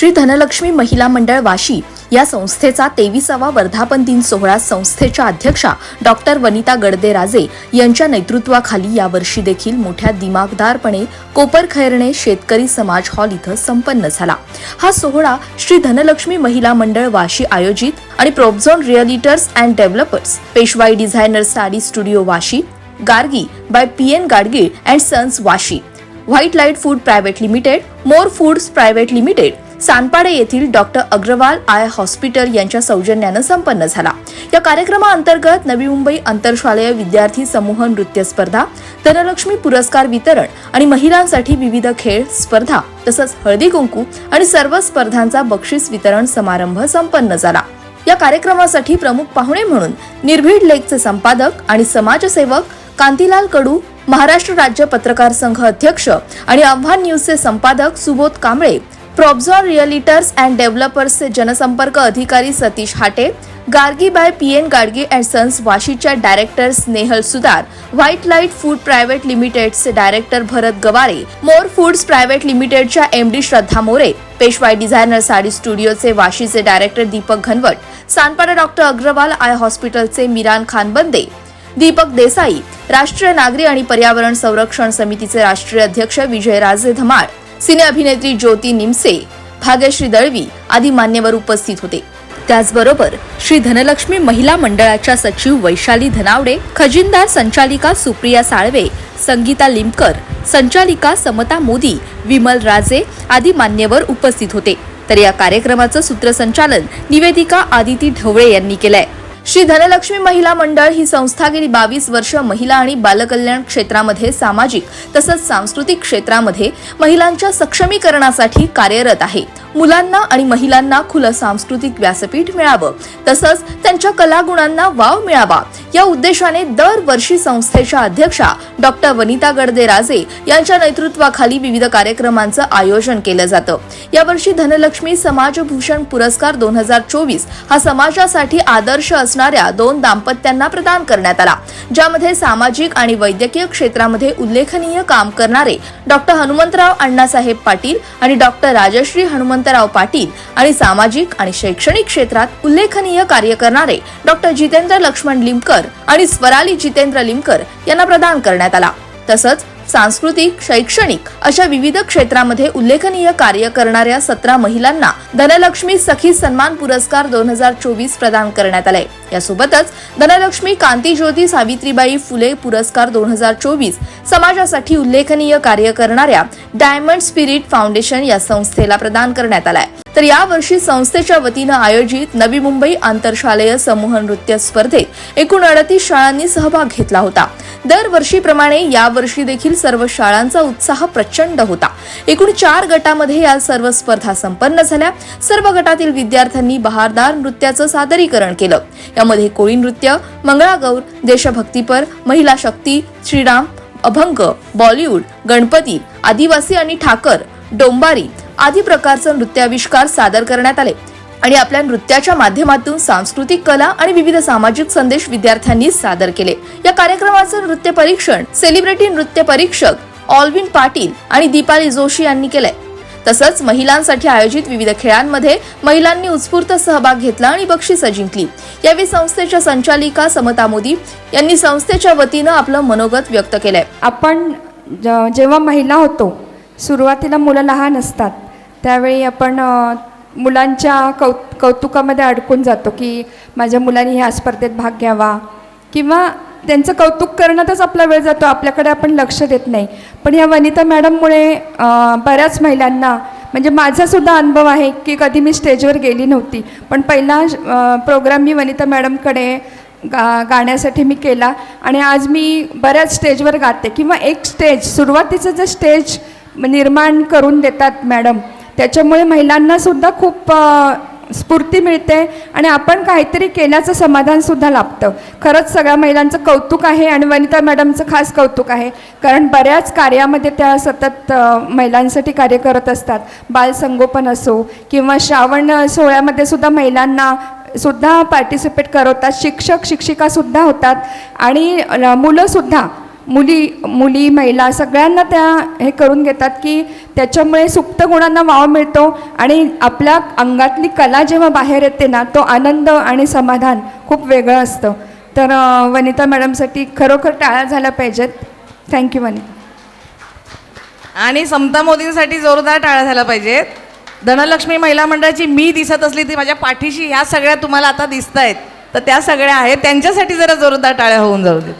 श्री धनलक्ष्मी महिला मंडळ वाशी या संस्थेचा 23वा वर्धापन दिन सोहळा संस्थेच्या अध्यक्षा डॉक्टर वनिता गडदे-राजे यांच्या नेतृत्वाखाली यावर्षी देखील मोठ्या दिमागदारपणे कोपरखैरणे शेतकरी समाज हॉल इथं संपन्न झाला। हा सोहळा श्री धनलक्ष्मी महिला मंडळ वाशी आयोजित आणि Probzone realtors and developers, Peshwai designer sari studio Vashi, Gargi by PN Gadgil and sons Vashi, white light food private limited, More foods private limited, सानपाडे येथील डॉक्टर अग्रवाल आय हॉस्पिटल यांच्या सौजन्याने संपन्न झाला। या कार्यक्रमाअंतर्गत नवी मुंबई आंतरशालेय विद्यार्थी समूह नृत्य स्पर्धा, धनलक्ष्मी पुरस्कार वितरण आणि महिलांसाठी विविध खेळ स्पर्धा तसंच हळदी कुंकू आणि सर्व स्पर्धांचा बक्षीस वितरण समारंभ संपन्न झाला। या कार्यक्रमासाठी प्रमुख पाहुणे म्हणून निर्भीड लेखचे संपादक आणि समाजसेवक कांतीलाल कडू, महाराष्ट्र राज्य पत्रकार संघ अध्यक्ष आणि आव्हान न्यूजचे संपादक Subodh Kamble, Probzone realtors and डेव्हलपर्सचे जनसंपर्क अधिकारी Satish Hate, Gargi by PN Gadgil and sons वाशीच्या director Snehal Sudar, white light food private लिमिटेडचे director Bharat Gaware, More foods private लिमिटेडच्या MD श्रद्धा मोरे, पेशवाई डिझायनर साडी स्टुडिओचे वाशीचे director Deepak Ghanwat, Sanpada doctor Agarwal eye हॉस्पिटलचे मिरान खानबंदे, दीपक देसाई, राष्ट्रीय नागरी आणि पर्यावरण संरक्षण समितीचे राष्ट्रीय अध्यक्ष विजयराजे धमाळ, सिने अभिनेत्री ज्योती निमसे, भाग्यश्री दळवी आदी मान्यवर उपस्थित होते। त्याचबरोबर श्री धनलक्ष्मी महिला मंडळाच्या सचिव वैशाली धनावडे, खजिनदार संचालिका सुप्रिया साळवे, संगीता लिमकर, संचालिका समता मोदी, विमल राजे आदी मान्यवर उपस्थित होते। तर या कार्यक्रमाचं सूत्रसंचालन निवेदिका आदिती ढवळे यांनी केलंय। श्री धनलक्ष्मी महिला मंडळ ही संस्था गेली 22 वर्ष महिला आणि बालकल्याण क्षेत्रामध्ये सामाजिक तसंच सांस्कृतिक क्षेत्रामध्ये महिलांच्या सक्षमीकरणासाठी कार्यरत आहे। मुलांना आणि महिलांना खुलं सांस्कृतिक व्यासपीठ मिळावं तसंच त्यांच्या कलागुणांना वाव मिळावा या उद्देशाने दरवर्षी संस्थेच्या अध्यक्षा डॉक्टर वनिता गडदे-राजे यांच्या नेतृत्वाखाली विविध कार्यक्रमांचं आयोजन केलं जातं। यावर्षी धनलक्ष्मी समाजभूषण पुरस्कार 2024 हा समाजासाठी आदर्श असणाऱ्या 2 दाम्पत्यांना प्रदान करण्यात आला, ज्यामध्ये सामाजिक आणि वैद्यकीय क्षेत्रामध्ये उल्लेखनीय काम करणारे डॉक्टर हनुमंतराव अण्णासाहेब पाटील आणि डॉक्टर राजश्री हनुमंतराव पाटील आणि सामाजिक आणि शैक्षणिक क्षेत्रात उल्लेखनीय कार्य करणारे डॉक्टर जितेंद्र लक्ष्मण लिमकर आणि स्वराली जितेंद्र लिमकर यांना प्रदान करण्यात आला। तसंच सांस्कृतिक, शैक्षणिक अशा विविध क्षेत्रामध्ये उल्लेखनीय कार्य करणाऱ्या 17 महिलांना धनलक्ष्मी सखी सन्मान पुरस्कार 2024 प्रदान करण्यात आले। यासोबतच धनलक्ष्मी कांती ज्योती सावित्रीबाई फुले पुरस्कार 2024 समाजासाठी उल्लेखनीय कार्य करणाऱ्या डायमंड स्पिरिट फाउंडेशन या संस्थेला प्रदान करण्यात आलाय। तर यावर्षी संस्थेच्या वतीनं आयोजित नवी मुंबई आंतरशालेय समूह नृत्य स्पर्धेत एकूण 38 शाळांनी सहभाग घेतला होता। दरवर्षीप्रमाणे यावर्षी देखील सर्व शाळांचा उत्साह प्रचंड होता। एकूण 4 गटामध्ये या सर्व स्पर्धा संपन्न झाल्या। सर्व गटातील विद्यार्थ्यांनी बहारदार नृत्याचं सादरीकरण केलं। यामध्ये कोळी नृत्य, मंगळागौर, देशभक्तीपर, महिला शक्ती, श्रीराम, अभंग, बॉलिवूड, गणपती, आदिवासी आणि ठाकर, डोंबारी आदी प्रकारचं नृत्याविष्कार सादर करण्यात आले आणि आपल्या नृत्याच्या माध्यमातून सांस्कृतिक कला आणि विविध सामाजिक संदेश विद्यार्थ्यांनी सादर केले। या कार्यक्रमाचं नृत्य परीक्षण सेलिब्रिटी नृत्य परीक्षक ऑल्विन पाटील आणि दीपाली जोशी यांनी केलंय। तसंच महिलांसाठी आयोजित विविध खेळांमध्ये महिलांनी उत्स्फूर्त सहभाग घेतला आणि बक्षिसं जिंकली। यावेळी संस्थेच्या संचालिका समता मोदी यांनी संस्थेच्या वतीनं आपलं मनोगत व्यक्त केलंय। आपण जेव्हा महिला होतो, सुरुवातीला मुलं लहान असतात, त्यावेळी आपण मुलांच्या कौतुकामध्ये अडकून जातो की माझ्या मुलांनी ह्या स्पर्धेत भाग घ्यावा किंवा त्यांचं कौतुक करण्यातच आपला वेळ जातो, आपल्याकडे आपण लक्ष देत नाही। पण या वनिता मॅडममुळे बऱ्याच महिलांना, म्हणजे माझासुद्धा अनुभव आहे की कधी मी स्टेजवर गेली नव्हती, पण पहिला प्रोग्राम मी वनिता मॅडमकडे गाण्यासाठी मी केला आणि आज मी बऱ्याच स्टेजवर गाते किंवा एक स्टेज, सुरुवातीचं जे स्टेज निर्माण करून देतात मॅडम, त्याच्यामुळे महिलांनासुद्धा खूप स्फूर्ती मिळते आणि आपण काहीतरी केल्याचं समाधानसुद्धा लाभतं। खरंच सगळ्या महिलांचं कौतुक आहे आणि वनिता मॅडमचं खास कौतुक आहे, कारण बऱ्याच कार्यामध्ये त्या सतत महिलांसाठी कार्य करत असतात। बालसंगोपन असो किंवा श्रावण सोहळ्यामध्ये सुद्धा महिलांना सुद्धा पार्टिसिपेट करवतात, शिक्षक शिक्षिकासुद्धा होतात आणि मुलंसुद्धा मुली महिला सगळ्यांना त्या हे करून घेतात की त्याच्यामुळे सुप्त गुणांना वाव मिळतो आणि आपल्या अंगातली कला जेव्हा बाहेर येते ना, तो आनंद आणि समाधान खूप वेगळं असतं. तर वनिता मॅडमसाठी खरोखर टाळ्या झाल्या पाहिजेत. थँक्यू वनिता. आणि समता मोदींसाठी जोरदार टाळ्या झाल्या पाहिजेत. धनलक्ष्मी महिला मंडळाची मी दिसत असली ती माझ्या पाठीशी ह्या सगळ्या तुम्हाला आता दिसत आहेत, तर त्या सगळ्या आहेत, त्यांच्यासाठी जरा जोरदार टाळ्या होऊन जाऊ देत.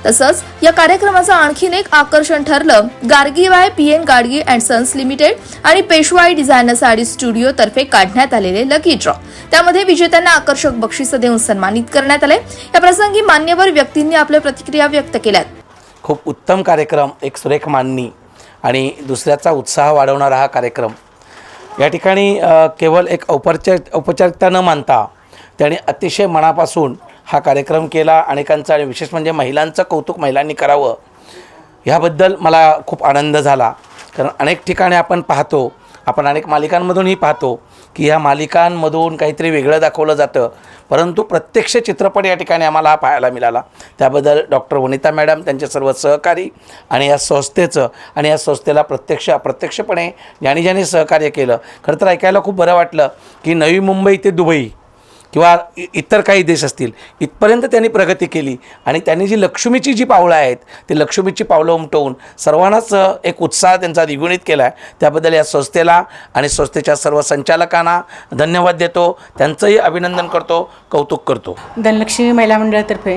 तसंच या कार्यक्रमाचं आणखीन एक आकर्षण ठरलं गाडगीबाई पीएन गाडगी अँड सन्स लिमिटेड आणि पेशवाई डिझायनर साडी स्टुडिओ तर्फे काढण्यात आलेले लकी ड्रॉ. त्यामध्ये विजेत्यांना आकर्षक बक्षिसं देऊन सन्मानित करण्यात आले. या प्रसंगी मान्यवर व्यक्तींनी आपल्या प्रतिक्रिया व्यक्त केल्यात. खूप उत्तम कार्यक्रम, एक सुरेख मांडणी आणि दुसऱ्याचा उत्साह वाढवणारा हा कार्यक्रम. या ठिकाणी केवळ एक औपचारिकता न मानता त्याने अतिशय मनापासून हा कार्यक्रम केला. अनेकांचं आणि विशेष म्हणजे महिलांचं कौतुक महिलांनी करावं ह्याबद्दल मला खूप आनंद झाला. कारण अनेक ठिकाणी आपण पाहतो, आपण अनेक मालिकांमधूनही पाहतो की ह्या मालिकांमधून काहीतरी वेगळं दाखवलं जातं, परंतु प्रत्यक्ष चित्रपट या ठिकाणी आम्हाला हा पाहायला मिळाला. त्याबद्दल डॉक्टर वनिता मॅडम, त्यांचे सर्व सहकारी आणि या संस्थेचं आणि या संस्थेला अप्रत्यक्षपणे ज्याने सहकार्य केलं. खरं तर ऐकायला खूप बरं वाटलं की नवी मुंबई ते दुबई किंवा इतर काही देश असतील इथपर्यंत त्यांनी प्रगती केली आणि त्यांनी जी लक्ष्मीची जी पावलं आहेत ती लक्ष्मीची पावलं उमटवून सर्वांनाच एक उत्साह त्यांचा द्विगुणित केला आहे. त्याबद्दल या संस्थेला आणि संस्थेच्या सर्व संचालकांना धन्यवाद देतो, त्यांचंही अभिनंदन करतो, कौतुक करतो. धनलक्ष्मी महिला मंडळातर्फे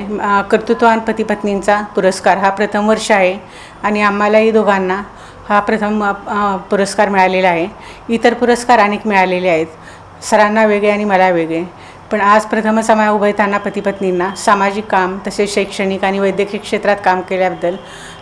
कर्तृत्ववान पती पत्नींचा पुरस्कार हा प्रथम वर्ष आहे आणि आम्हालाही दोघांना हा प्रथम पुरस्कार मिळालेला आहे. इतर पुरस्कार अनेक मिळालेले आहेत, सरांना वेगळे आणि मला वेगळे, पण आज प्रथमच आम्हाला उभयतांना पती पत्नींना सामाजिक काम तसेच शैक्षणिक आणि वैद्यकीय क्षेत्रात काम केल्याबद्दल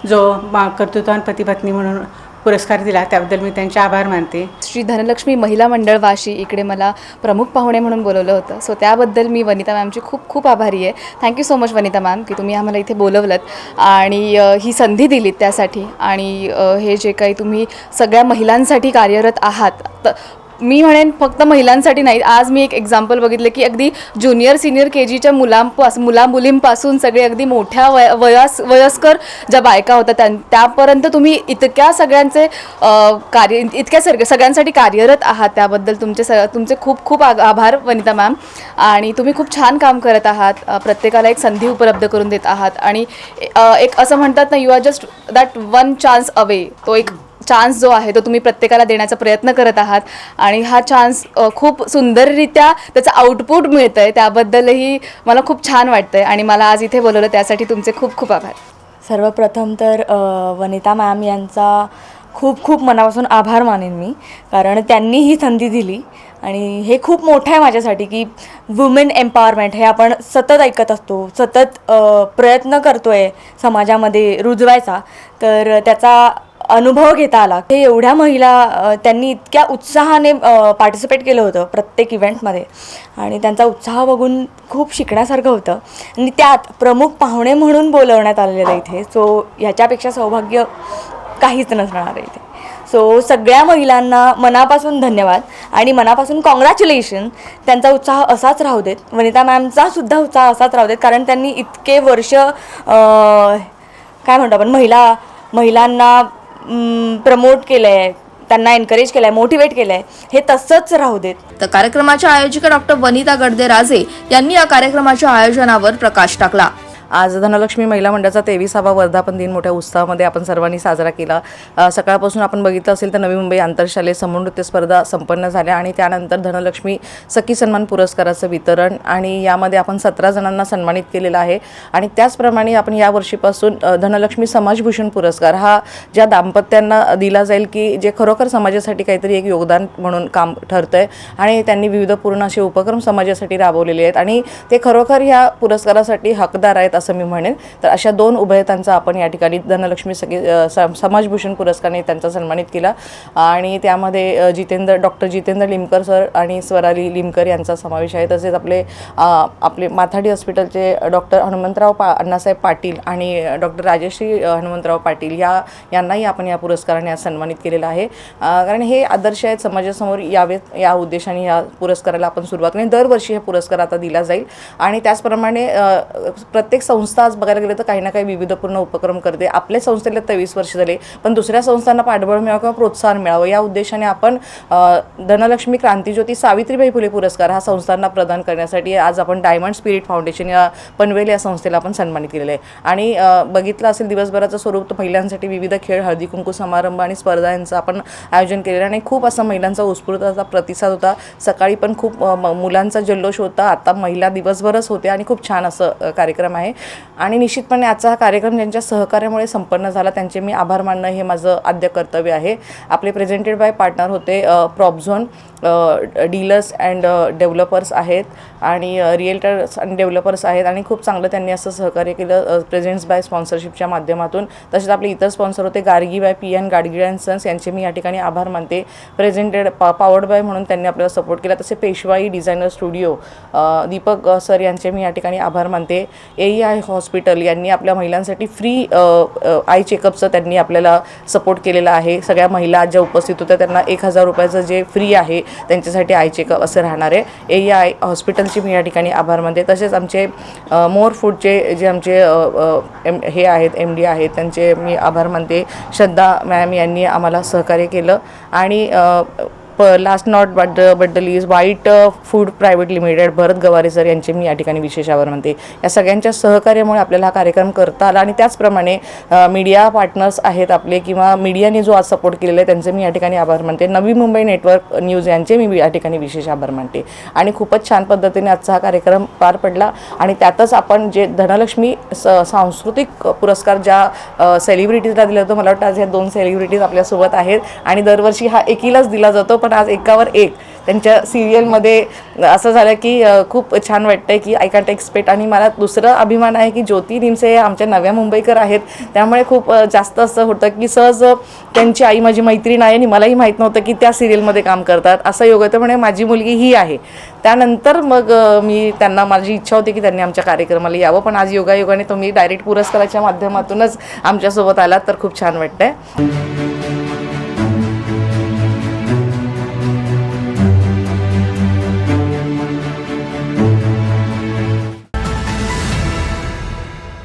जो कर्तृत्ववान पती पत्नी म्हणून पुरस्कार दिला त्याबद्दल मी त्यांचे आभार मानते. श्री धनलक्ष्मी महिला मंडळ वाशी इकडे मला प्रमुख पाहुणे म्हणून बोलवलं होतं, सो त्याबद्दल मी वनिता मॅमची खूप खूप आभारी आहे. Thank you so much Vanita ma'am की तुम्ही आम्हाला इथे बोलवलंत आणि ही संधी दिलीत त्यासाठी. आणि हे जे काही तुम्ही सगळ्या महिलांसाठी कार्यरत आहात, मी म्हणेन फक्त महिलांसाठी नाही. आज मी एक एक्झाम्पल बघितलं की अगदी ज्युनियर सिनियर के जीच्या मुलींपासून सगळे अगदी मोठ्या वयस्कर ज्या बायका होत्या त्यापर्यंत तुम्ही इतक्या सगळ्यांचे सगळ्यांसाठी कार्यरत आहात. त्याबद्दल तुमचे खूप खूप आभार वनिता मॅम. आणि तुम्ही खूप छान काम करत आहात, प्रत्येकाला एक संधी उपलब्ध करून देत आहात. आणि एक असं म्हणतात ना, you are just that one chance away. तो एक चान्स जो आहे तो तुम्ही प्रत्येकाला देण्याचा प्रयत्न करत आहात आणि हा चान्स खूप सुंदररित्या त्याचं आउटपुट मिळतं आहे, त्याबद्दलही मला खूप छान वाटतं आहे. आणि मला आज इथे बोलवलं त्यासाठी तुमचे खूप खूप आभार. सर्वप्रथम तर वनिता मॅम यांचा खूप खूप मनापासून आभार मानेन मी, कारण त्यांनी ही संधी दिली. आणि हे खूप मोठं आहे माझ्यासाठी की वुमेन एम्पॉवरमेंट हे आपण सतत ऐकत असतो, सतत प्रयत्न करतो आहे समाजामध्ये रुजवायचा, तर त्याचा अनुभव घेता आला. हे एवढ्या महिला त्यांनी इतक्या उत्साहाने पार्टिसिपेट केलं होतं प्रत्येक इव्हेंटमध्ये आणि त्यांचा उत्साह बघून खूप शिकण्यासारखं होतं. आणि त्यात प्रमुख पाहुणे म्हणून बोलवण्यात आलेलं इथे, सो ह्याच्यापेक्षा सौभाग्य काहीच नसणार आहे इथे. सो सगळ्या महिलांना मनापासून धन्यवाद आणि मनापासून कॉंग्रॅच्युलेशन. त्यांचा उत्साह असाच राहू देत, वनिता मॅमचा सुद्धा उत्साह असाच राहू देत, कारण त्यांनी इतके वर्ष काय म्हणतो आपण महिलांना प्रमोट केलं आहे, त्यांना एनकरेज केलं आहे, मोटिवेट केलं आहे, हे तसंच राहू देत. तर कार्यक्रमाच्या आयोजिका डॉक्टर वनिता गडदे राजे यांनी या कार्यक्रमाच्या आयोजनावर प्रकाश टाकला. आज धनलक्ष्मी महिला मंडळाचा 23वा वर्धापन दिन मोठ्या उत्साहामध्ये आपण सर्वांनी साजरा केला. सकाळपासून आपण बघितलं असेल तर नवी मुंबई आंतरशालेय समूह नृत्य स्पर्धा संपन्न झाल्या आणि त्यानंतर धनलक्ष्मी सखी सन्मान पुरस्काराचं वितरण आणि यामध्ये आपण 17 जणांना सन्मानित केलेलं आहे. आणि त्याचप्रमाणे आपण यावर्षीपासून धनलक्ष्मी समाजभूषण पुरस्कार हा ज्या दाम्पत्यांना दिला जाईल की जे खरोखर समाजासाठी काहीतरी एक योगदान म्हणून काम ठरतं आहे आणि त्यांनी विविध पूर्ण असे उपक्रम समाजासाठी राबवलेले आहेत आणि ते खरोखर ह्या पुरस्कारासाठी हकदार आहेत असं मी म्हणेन. तर अशा 2 उभयतांचा आपण या ठिकाणी धनलक्ष्मी समाजभूषण पुरस्काराने त्यांचा सन्मानित केला. आणि त्यामध्ये डॉक्टर जितेंद्र लिमकर सर आणि स्वराली लिमकर यांचा समावेश आहे. तसेच आपले माथाडी हॉस्पिटलचे डॉक्टर हनुमंतराव अण्णासाहेब पाटील आणि डॉक्टर राजश्री हनुमंतराव पाटील यांनाही आपण या पुरस्काराने आज सन्मानित केलेलं आहे. कारण हे आदर्श आहेत, समाजासमोर यावेत या उद्देशाने या पुरस्काराला आपण सुरुवात केली. दरवर्षी हे पुरस्कार आता दिला जाईल आणि त्याचप्रमाणे प्रत्येक संस्था आज बघायला गेलं तर काही ना काही विविधपूर्ण उपक्रम करते. आपल्या संस्थेला 23 वर्ष झाले, पण दुसऱ्या संस्थांना पाठबळ मिळावं किंवा प्रोत्साहन मिळावं या उद्देशाने आपण धनलक्ष्मी क्रांतिज्योती सावित्रीबाई फुले पुरस्कार हा संस्थांना प्रदान करण्यासाठी आज आपण डायमंड स्पिरिट फाउंडेशन या पनवेल या संस्थेला आपण सन्मानित केलेलं आहे. आणि बघितलं असेल दिवसभराचं स्वरूप तर महिलांसाठी विविध खेळ, हळदी कुंकू समारंभ आणि स्पर्धा यांचं आपण आयोजन केलेलं आणि खूप असा महिलांचा उत्स्फूर्त असा प्रतिसाद होता. सकाळी पण खूप मुलांचा जल्लोष होता, आता महिला दिवसभरच होते आणि खूप छान असं कार्यक्रम आहे. आणि निश्चितपणे आजचा हा कार्यक्रम ज्यांच्या सहकार्यामुळे संपन्न झाला त्यांचे मी आभार मानणं हे माझं आद्य कर्तव्य आहे. आपले प्रेझेंटेड बाय पार्टनर होते प्रॉपझोन डीलर्स अँड डेव्हलपर्स आहेत आणि रिएल्टर्स आणि डेव्हलपर्स आहेत आणि खूप चांगलं त्यांनी असं सहकार्य केलं प्रेझेंट्स बाय स्पॉन्सरशिपच्या माध्यमातून. तसेच आपले इतर स्पॉन्सर होते Gargi by PN Gadgil and sons, यांचे मी या ठिकाणी आभार मानते. प्रेझेंटेड पॉवर्ड बाय म्हणून त्यांनी आपल्याला सपोर्ट केला. तसे पेशवाई डिझायनर स्टुडिओ दीपक सर यांचे मी या ठिकाणी आभार मानते. AEI हॉस्पिटल यांनी आपल्या महिलांसाठी फ्री आय चेकअपचं त्यांनी आपल्याला सपोर्ट केलेला आहे. सगळ्या महिला ज्या उपस्थित होत्या त्यांना 1000 रुपयाचं जे फ्री आहे त्यांच्यासाठी आय चेकअप असं राहणार आहे. AEI हॉस्पिटलची मी या ठिकाणी आभार मानते. तसेच आमचे मोर फूडचे जे आमचे हे आहेत MD आहेत त्यांचे मी आभार मानते. श्रद्धा मॅम यांनी आम्हाला सहकार्य केलं. आणि last not but the least white food private limited Bharat Gaware sir यांचे मी या ठिकाणी विशेष आभार मानते. या सगळ्यांच्या सहकार्यामुळे आपल्याला हा कार्यक्रम करता आला आणि त्याचप्रमाणे मीडिया पार्टनर्स आहेत आपले किंवा मीडियाने जो आज सपोर्ट केलेला आहे त्यांचे मी या ठिकाणी आभार मानते. नवी मुंबई नेटवर्क न्यूज यांचे मी या ठिकाणी विशेष आभार मानते. आणि खूपच छान पद्धतीने आजचा हा कार्यक्रम पार पडला. आणि त्यातच आपण जे धनलक्ष्मी सांस्कृतिक पुरस्कार ज्या सेलिब्रिटीजला दिला होता, मला वाटतं आज ह्या 2 सेलिब्रिटीज आपल्यासोबत आहेत आणि दरवर्षी हा एकीलाच दिला जातो, पण आज एकावर एक त्यांच्या सिरियलमध्ये असं झालं की खूप छान वाटतंय की आय कॅन्ट एक्सपेक्ट. आणि मला दुसरं अभिमान आहे की ज्योती निमसे आमच्या नव्या मुंबईकर आहेत, त्यामुळे खूप जास्त असं होतं की सहज त्यांची आई माझी मैत्रीण आहे आणि मलाही माहीत नव्हतं की त्या सिरियलमध्ये काम करतात. असं योग होतं, म्हणजे माझी मुलगी ही आहे. त्यानंतर मग मी त्यांना माझी इच्छा होती की त्यांनी आमच्या कार्यक्रमाला यावं, पण आज योगायोगाने तुम्ही डायरेक्ट पुरस्काराच्या माध्यमातूनच आमच्यासोबत आलात तर खूप छान वाटतंय.